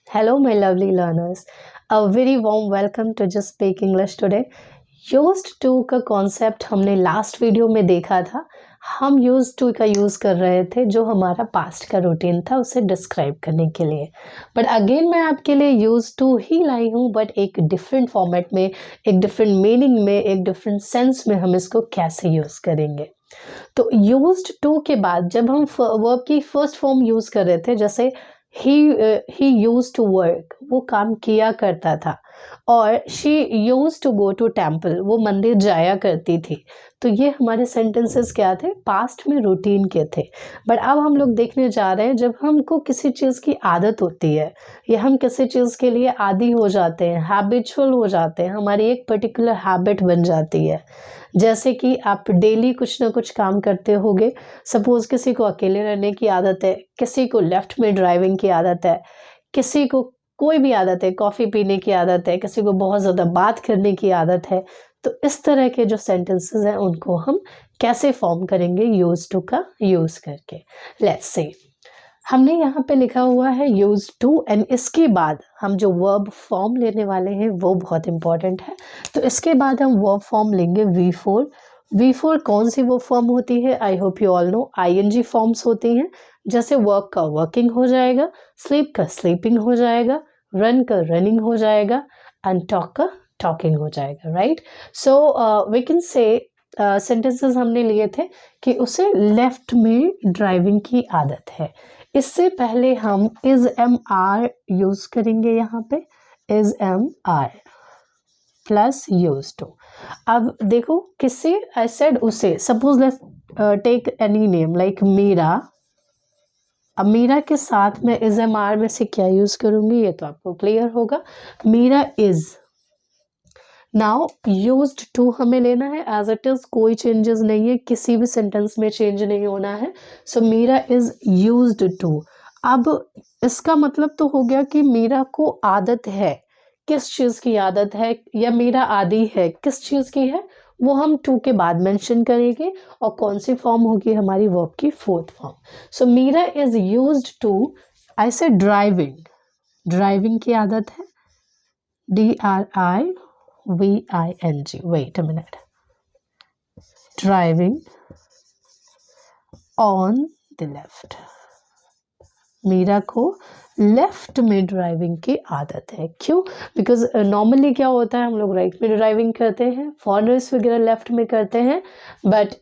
Hello, my lovely learners. A very warm welcome to Just Speak English today. Used to का concept हमने last video में देखा था. हम used to का यूज़ कर रहे थे जो हमारा पास्ट का रूटीन था उसे डिस्क्राइब करने के लिए. बट अगेन मैं आपके लिए used to ही लाई हूँ, बट एक डिफरेंट फॉर्मेट में, एक डिफरेंट मीनिंग में, एक डिफरेंट सेंस में हम इसको कैसे यूज़ करेंगे. तो used to के बाद जब हम वर्ब की फर्स्ट फॉर्म यूज़ कर रहे थे, जैसे he used to work, वो काम किया करता था, और she used to go to temple, वो मंदिर जाया करती थी. तो ये हमारे सेंटेंसेस क्या थे, पास्ट में रूटीन के थे. बट अब हम लोग देखने जा रहे हैं जब हमको किसी चीज़ की आदत होती है या हम किसी चीज़ के लिए आदी हो जाते हैं, हैबिचुअल हो जाते हैं, हमारी एक पर्टिकुलर हैबिट बन जाती है. जैसे कि आप डेली कुछ ना कुछ काम करते होगे. सपोज किसी को अकेले रहने की आदत है, किसी को लेफ्ट में ड्राइविंग की आदत है, किसी को कोई भी आदत है, कॉफ़ी पीने की आदत है, किसी को बहुत ज़्यादा बात करने की आदत है. तो इस तरह के जो सेंटेंसेस हैं उनको हम कैसे फॉर्म करेंगे यूज टू का यूज़ करके. लेट्स सी, हमने यहाँ पे लिखा हुआ है यूज टू, एंड इसके बाद हम जो वर्ब फॉर्म लेने वाले हैं वो बहुत इंपॉर्टेंट है. तो इसके बाद हम वर्ब फॉर्म लेंगे V4. V4 कौन सी वर्ब फॉर्म होती है? I hope you all know, ING forms होती हैं. जैसे वर्क का वर्किंग हो जाएगा, स्लीप का स्लीपिंग हो जाएगा, रन का रनिंग हो जाएगा, एंड टॉक का टॉकिंग हो जाएगा. Right. So we can say sentences हमने लिए थे कि उसे लेफ्ट में ड्राइविंग की आदत है. इससे पहले हम इज एम आर यूज करेंगे. यहाँ पे is am are plus use to. अब देखो किससे, आई सेड उसे. Suppose let's take any name like Meera. अब मीरा के साथ में इज एम आर में से क्या यूज करूंगी ये तो आपको क्लियर होगा. Meera is. Now used to हमें लेना है एज इट इज, कोई चेंजेस नहीं है, किसी भी सेंटेंस में चेंज नहीं होना है. सो मीरा इज यूज्ड टू. अब इसका मतलब तो हो गया कि मीरा को आदत है. किस चीज़ की आदत है, या मीरा आदी है किस चीज़ की है, वो हम टू के बाद मेंशन करेंगे. और कौन सी फॉर्म होगी हमारी वर्ब की? Fourth form. So Meera is used to, I say driving. Driving की आदत है. DRIVING. Wait a minute. Driving on the left. Meera को लेफ्ट में ड्राइविंग की आदत है. क्यों? बिकॉज नॉर्मली क्या होता है, हम लोग राइट में ड्राइविंग करते हैं, फॉरेनर्स वगैरह लेफ्ट में करते हैं, बट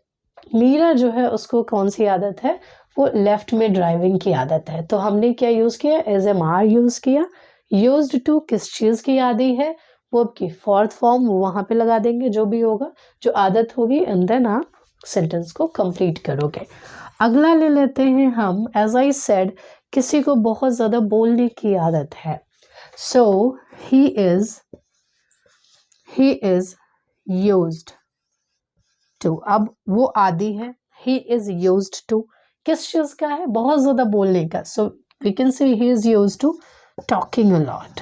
मीरा जो है उसको कौन सी आदत है, वो लेफ्ट में ड्राइविंग की आदत है. तो हमने क्या यूज़ किया? एज एम आर यूज़ किया. यूज्ड टू किस चीज़ की आदि है, वो की फोर्थ फॉर्म वहाँ पे लगा देंगे, जो भी होगा, जो आदत होगी, एंड देन आप सेंटेंस को कंप्लीट करोगे. अगला ले लेते हैं हम. एज आई सेड, किसी को बहुत ज़्यादा बोलने की आदत है. सो ही इज यूज्ड टू. अब वो आदि है. ही इज यूज्ड टू किस चीज़ का है? बहुत ज़्यादा बोलने का. सो we can say he is used to talking a lot.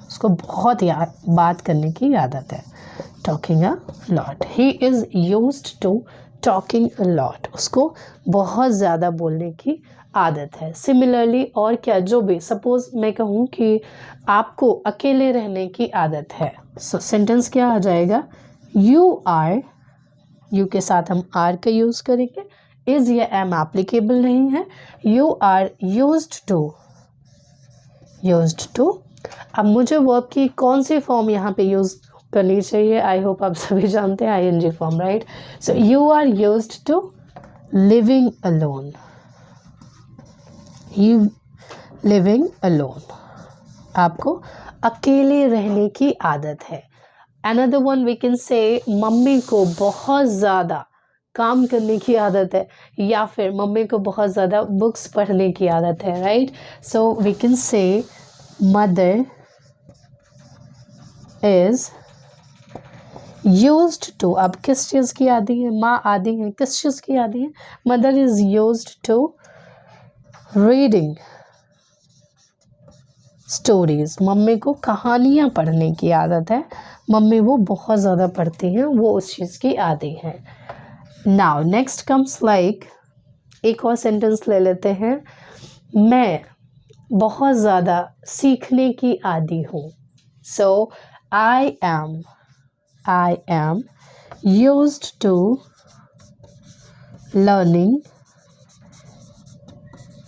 उसको बहुत बात करने की आदत है. Talking a lot. He is used to talking a lot. उसको बहुत ज़्यादा बोलने की आदत है. सिमिलरली और क्या, जो भी, सपोज मैं कहूँ कि आपको अकेले रहने की आदत है. सो सेंटेंस क्या आ जाएगा? You are. यू के साथ हम आर का यूज़ करेंगे. इज या एम एप्लीकेबल नहीं है. You are used to. अब मुझे वर्ब की कौन सी फॉर्म यहाँ पे यूज करनी चाहिए? आई होप आप सभी जानते हैं ING form. Right. So you are used to living alone. You living alone. आपको अकेले रहने की आदत है. Another one we can say, mummy को बहुत ज़्यादा काम करने की आदत है, या फिर मम्मी को बहुत ज़्यादा बुक्स पढ़ने की आदत है. Right. So we can say mother is used to. अब किस चीज़ की आदि है? माँ आदि है. किस चीज़ की आदि है? Mother is used to reading stories. Mummy को कहानियाँ पढ़ने की आदत है. मम्मी वो बहुत ज़्यादा पढ़ती हैं, वो उस चीज़ की आदि है. नाउ नेक्स्ट कम्स लाइक, एक और सेंटेंस ले लेते हैं. मैं बहुत ज़्यादा सीखने की आदी हूँ। So I am used to learning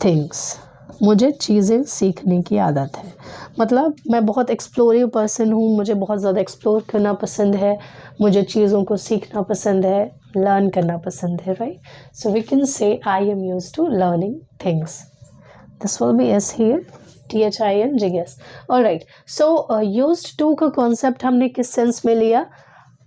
things. मुझे चीज़ें सीखने की आदत है। मतलब मैं बहुत एक्सप्लोरिव पर्सन हूँ, मुझे बहुत ज़्यादा एक्सप्लोर करना पसंद है, मुझे चीज़ों को सीखना पसंद है, लर्न करना पसंद है, right? So we can say I am used to learning things. This will be S here, THING, yes. Alright, so used to का कॉन्सेप्ट हमने किस सेंस में लिया?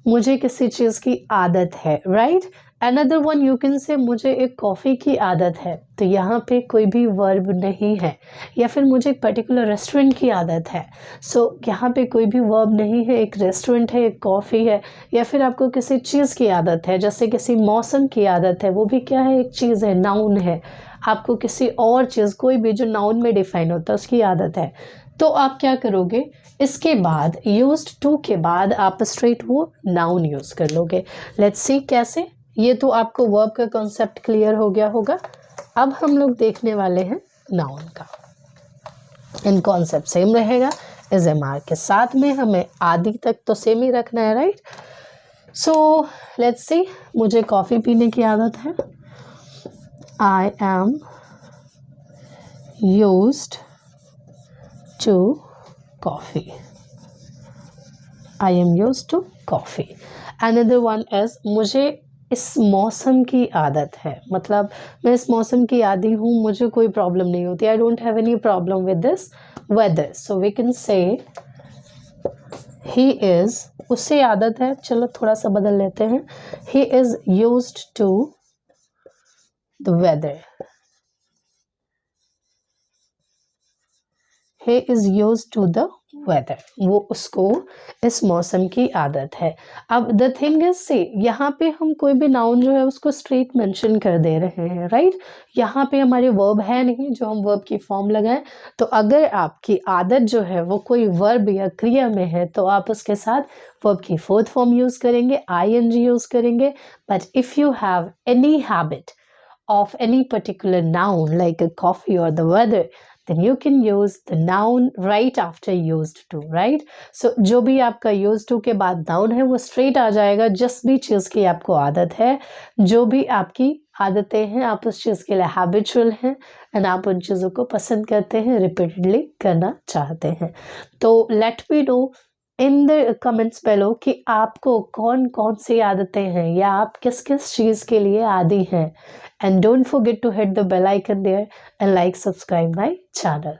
मुझे किसी चीज़ की आदत है, right? Another one you can say मुझे एक कॉफ़ी की आदत है, तो यहाँ पे कोई भी वर्ब नहीं है। या फिर मुझे एक पर्टिकुलर रेस्टोरेंट की आदत है, सो यहाँ पे कोई भी वर्ब नहीं है, एक रेस्टोरेंट है, एक कॉफ़ी है। या फिर आपको किसी चीज़ की आदत है, जैसे किसी मौसम की आदत है, वो भी क्या है? एक चीज़ है, नाउन है। आपको किसी और चीज़, कोई भी जो नाउन में डिफाइन होता है, उसकी आदत है, तो आप क्या करोगे? इसके बाद यूज्ड टू के बाद आप स्ट्रेट वो नाउन यूज़ कर लोगे। लेट्स सी कैसे। ये तो आपको वर्ब का कॉन्सेप्ट क्लियर हो गया होगा। अब हम लोग देखने वाले हैं नाउन का। इन कॉन्सेप्ट सेम रहेगा, SMR के साथ में हमें आदि तक तो सेम ही रखना है, राइट? सो लेट्स सी, मुझे कॉफ़ी पीने की आदत है। I am used to coffee. I am used to coffee. Another one is मुझे इस मौसम की आदत है। मतलब मैं इस मौसम की आदी हूँ, मुझे कोई प्रॉब्लम नहीं होती। I don't have any problem with this weather. So we can say he is, उससे आदत है, चलो थोड़ा सा बदल लेते हैं। He is used to the weather. He is used to the weather. वो उसको इस मौसम की आदत है। अब द थिंग इज से यहाँ पे हम कोई भी नाउन जो है उसको स्ट्रेट मेंशन कर दे रहे हैं, राइट? यहाँ पे हमारे वर्ब है नहीं जो हम वर्ब की फॉर्म लगाएं। तो अगर आपकी आदत जो है वो कोई वर्ब या क्रिया में है तो आप उसके साथ वर्ब की फोर्थ फॉर्म यूज करेंगे, ING यूज करेंगे। But if you have any habit of any particular noun like a coffee or the weather, then you can use the noun right after used to, right? So जो भी आपका used to के बाद noun है वो straight आ जाएगा। जिस भी चीज़ की आपको आदत है, जो भी आपकी आदतें हैं, आप उस चीज़ के लिए habitual हैं and आप उन चीज़ों को पसंद करते हैं, repeatedly करना चाहते हैं। तो let me know in the comments below कि आपको कौन कौन सी आदतें हैं या आप किस किस चीज़ के लिए आदी हैं। And don't forget to hit the bell icon there and like, subscribe my channel.